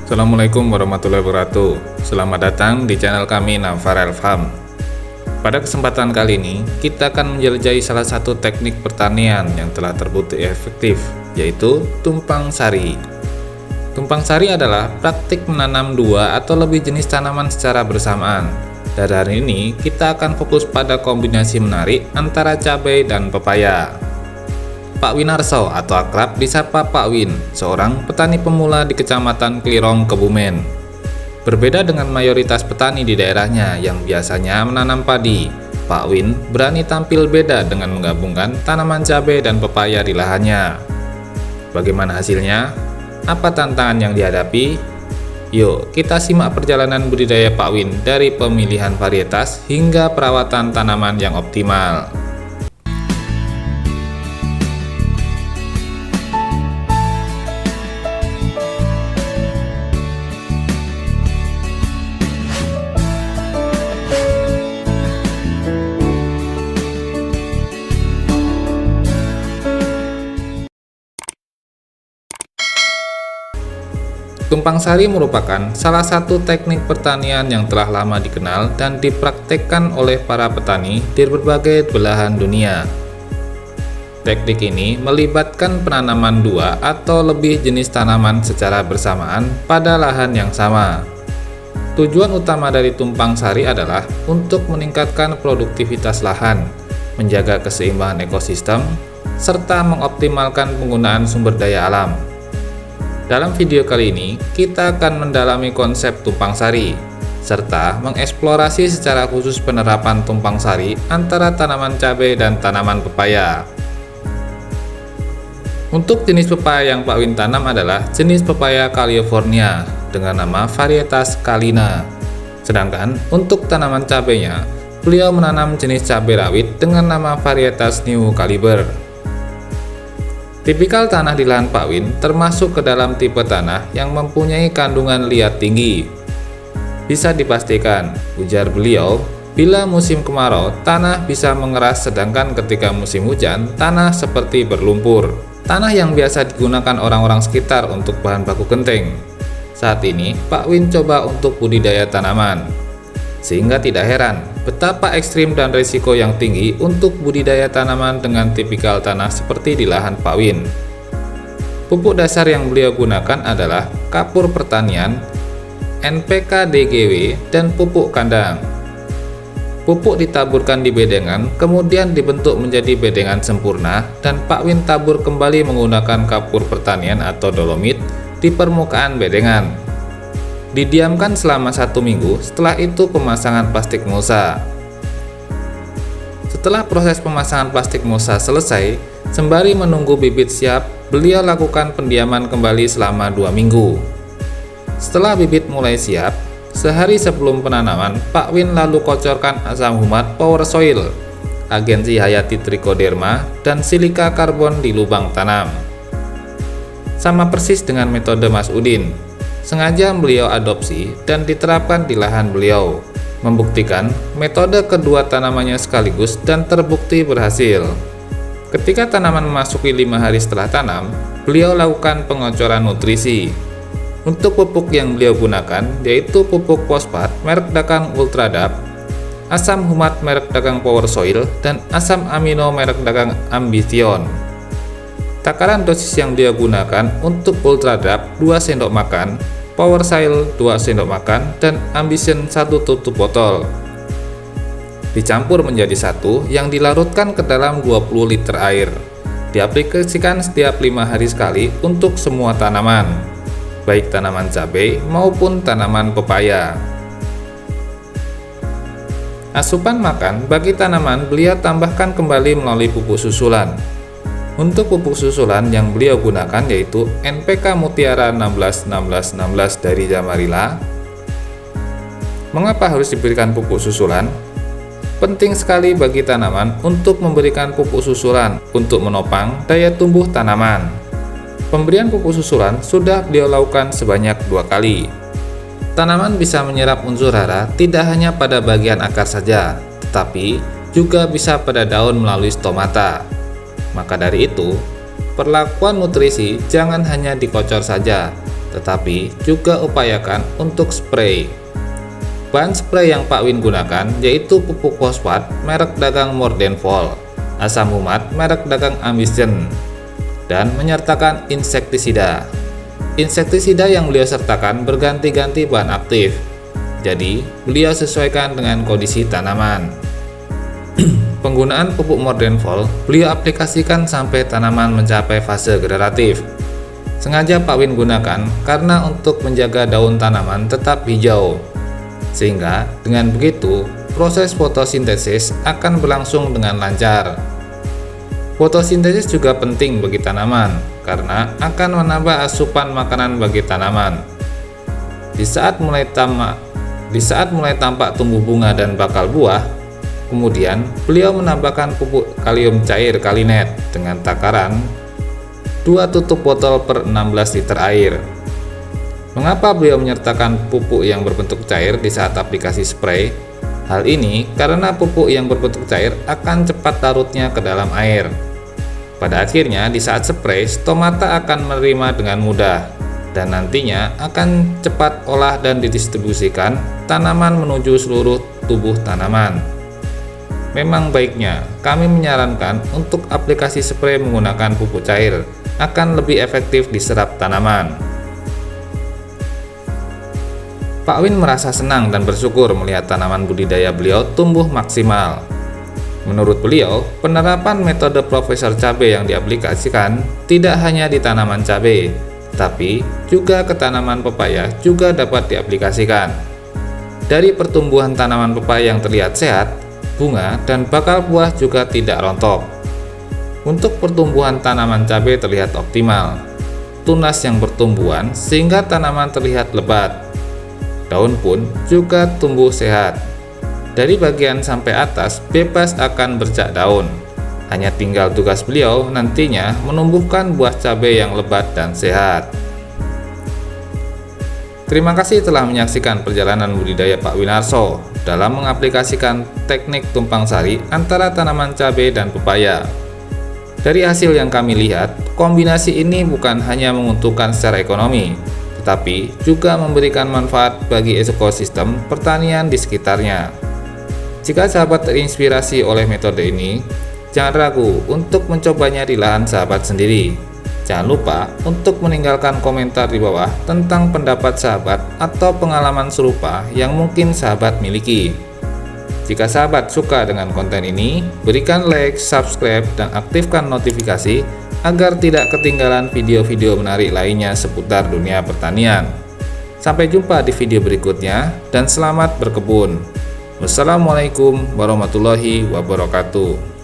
Assalamualaikum warahmatullahi wabarakatuh. Selamat datang di channel kami Navarel Farm. Pada kesempatan kali ini, kita akan menjelajahi salah satu teknik pertanian yang telah terbukti efektif, yaitu tumpang sari. Tumpang sari adalah praktik menanam dua atau lebih jenis tanaman secara bersamaan. Dan hari ini, kita akan fokus pada kombinasi menarik antara cabai dan pepaya. Pak Winarso atau akrab disapa Pak Win, seorang petani pemula di Kecamatan Klirong, Kebumen. Berbeda dengan mayoritas petani di daerahnya yang biasanya menanam padi, Pak Win berani tampil beda dengan menggabungkan tanaman cabai dan pepaya di lahannya. Bagaimana hasilnya? Apa tantangan yang dihadapi? Yuk, kita simak perjalanan budidaya Pak Win dari pemilihan varietas hingga perawatan tanaman yang optimal. Tumpang sari merupakan salah satu teknik pertanian yang telah lama dikenal dan dipraktekkan oleh para petani di berbagai belahan dunia. Teknik ini melibatkan penanaman dua atau lebih jenis tanaman secara bersamaan pada lahan yang sama. Tujuan utama dari tumpang sari adalah untuk meningkatkan produktivitas lahan, menjaga keseimbangan ekosistem, serta mengoptimalkan penggunaan sumber daya alam. Dalam video kali ini, kita akan mendalami konsep tumpang sari, serta mengeksplorasi secara khusus penerapan tumpang sari antara tanaman cabai dan tanaman pepaya. Untuk jenis pepaya yang Pak Win tanam adalah jenis pepaya California dengan nama varietas Kalina. Sedangkan untuk tanaman cabainya, beliau menanam jenis cabai rawit dengan nama varietas New Caliber. Tipikal tanah di lahan Pak Win termasuk ke dalam tipe tanah yang mempunyai kandungan liat tinggi. Bisa dipastikan, ujar beliau, bila musim kemarau tanah bisa mengeras sedangkan ketika musim hujan tanah seperti berlumpur. Tanah yang biasa digunakan orang-orang sekitar untuk bahan baku genting. Saat ini Pak Win coba untuk budidaya tanaman. Sehingga tidak heran betapa ekstrim dan risiko yang tinggi untuk budidaya tanaman dengan tipikal tanah seperti di lahan Pak Win. Pupuk dasar yang beliau gunakan adalah kapur pertanian, NPK DGW, dan pupuk kandang. Pupuk ditaburkan di bedengan, kemudian dibentuk menjadi bedengan sempurna, dan Pak Win tabur kembali menggunakan kapur pertanian atau dolomit di permukaan bedengan. Didiamkan selama 1 minggu, setelah itu pemasangan plastik mulsa. Setelah proses pemasangan plastik mulsa selesai, sembari menunggu bibit siap, beliau lakukan pendiaman kembali selama 2 minggu. Setelah bibit mulai siap, sehari sebelum penanaman, Pak Win lalu kocorkan asam humat Power Soil, agensi hayati Trichoderma, dan silika karbon di lubang tanam. Sama persis dengan metode Mas Udin. Sengaja beliau adopsi dan diterapkan di lahan beliau, membuktikan metode kedua tanamannya sekaligus dan terbukti berhasil. Ketika tanaman memasuki 5 hari setelah tanam, beliau lakukan pengocoran nutrisi. Untuk pupuk yang beliau gunakan yaitu pupuk fosfat merek dagang Ultradap, asam humat merek dagang Power Soil, dan asam amino merek dagang Ambition. Takaran dosis yang dia gunakan untuk Ultradap 2 sendok makan, Power Soil 2 sendok makan, dan Ambition 1 tutup botol. Dicampur menjadi satu yang dilarutkan ke dalam 20 liter air. Diaplikasikan setiap 5 hari sekali untuk semua tanaman, baik tanaman cabai maupun tanaman pepaya. Asupan makan bagi tanaman beliau tambahkan kembali melalui pupuk susulan. Untuk pupuk susulan yang beliau gunakan yaitu NPK Mutiara 16-16-16 dari Jamarila. Mengapa harus diberikan pupuk susulan? Penting sekali bagi tanaman untuk memberikan pupuk susulan untuk menopang daya tumbuh tanaman. Pemberian pupuk susulan sudah beliau lakukan sebanyak 2 kali. Tanaman bisa menyerap unsur hara tidak hanya pada bagian akar saja, tetapi juga bisa pada daun melalui stomata. Maka dari itu, perlakuan nutrisi jangan hanya dikocor saja, tetapi juga upayakan untuk spray. Bahan spray yang Pak Win gunakan yaitu pupuk fosfat merek dagang Mordenvol, asam humat merek dagang Ambition, dan menyertakan insektisida. Insektisida yang beliau sertakan berganti-ganti bahan aktif, jadi beliau sesuaikan dengan kondisi tanaman. Penggunaan pupuk Mordenvol beliau aplikasikan sampai tanaman mencapai fase generatif. Sengaja Pak Win gunakan karena untuk menjaga daun tanaman tetap hijau, sehingga dengan begitu proses fotosintesis akan berlangsung dengan lancar. Fotosintesis juga penting bagi tanaman karena akan menambah asupan makanan bagi tanaman. Di saat mulai tampak tumbuh bunga dan bakal buah, kemudian beliau menambahkan pupuk kalium cair Kalinet dengan takaran 2 tutup botol per 16 liter air. Mengapa beliau menyertakan pupuk yang berbentuk cair di saat aplikasi spray? Hal ini karena pupuk yang berbentuk cair akan cepat larutnya ke dalam air. Pada akhirnya di saat spray, stomata akan menerima dengan mudah dan nantinya akan cepat olah dan didistribusikan tanaman menuju seluruh tubuh tanaman. Memang baiknya kami menyarankan untuk aplikasi spray menggunakan pupuk cair akan lebih efektif diserap tanaman. Pak Win merasa senang dan bersyukur melihat tanaman budidaya beliau tumbuh maksimal. Menurut beliau, penerapan metode Profesor Cabai yang diaplikasikan tidak hanya di tanaman cabai, tapi juga ke tanaman pepaya juga dapat diaplikasikan. Dari pertumbuhan tanaman pepaya yang terlihat sehat, bunga dan bakal buah juga tidak rontok. Untuk pertumbuhan tanaman cabai terlihat optimal, tunas yang bertumbuhan sehingga tanaman terlihat lebat. Daun pun juga tumbuh sehat. Dari bagian sampai atas bebas akan bercak daun. Hanya tinggal tugas beliau nantinya menumbuhkan buah cabai yang lebat dan sehat. Terima kasih telah menyaksikan perjalanan budidaya Pak Winarso dalam mengaplikasikan teknik tumpang sari antara tanaman cabai dan pepaya. Dari hasil yang kami lihat, kombinasi ini bukan hanya menguntungkan secara ekonomi, tetapi juga memberikan manfaat bagi ekosistem pertanian di sekitarnya. Jika sahabat terinspirasi oleh metode ini, jangan ragu untuk mencobanya di lahan sahabat sendiri. Jangan lupa untuk meninggalkan komentar di bawah tentang pendapat sahabat atau pengalaman serupa yang mungkin sahabat miliki. Jika sahabat suka dengan konten ini, berikan like, subscribe, dan aktifkan notifikasi agar tidak ketinggalan video-video menarik lainnya seputar dunia pertanian. Sampai jumpa di video berikutnya dan selamat berkebun. Wassalamualaikum warahmatullahi wabarakatuh.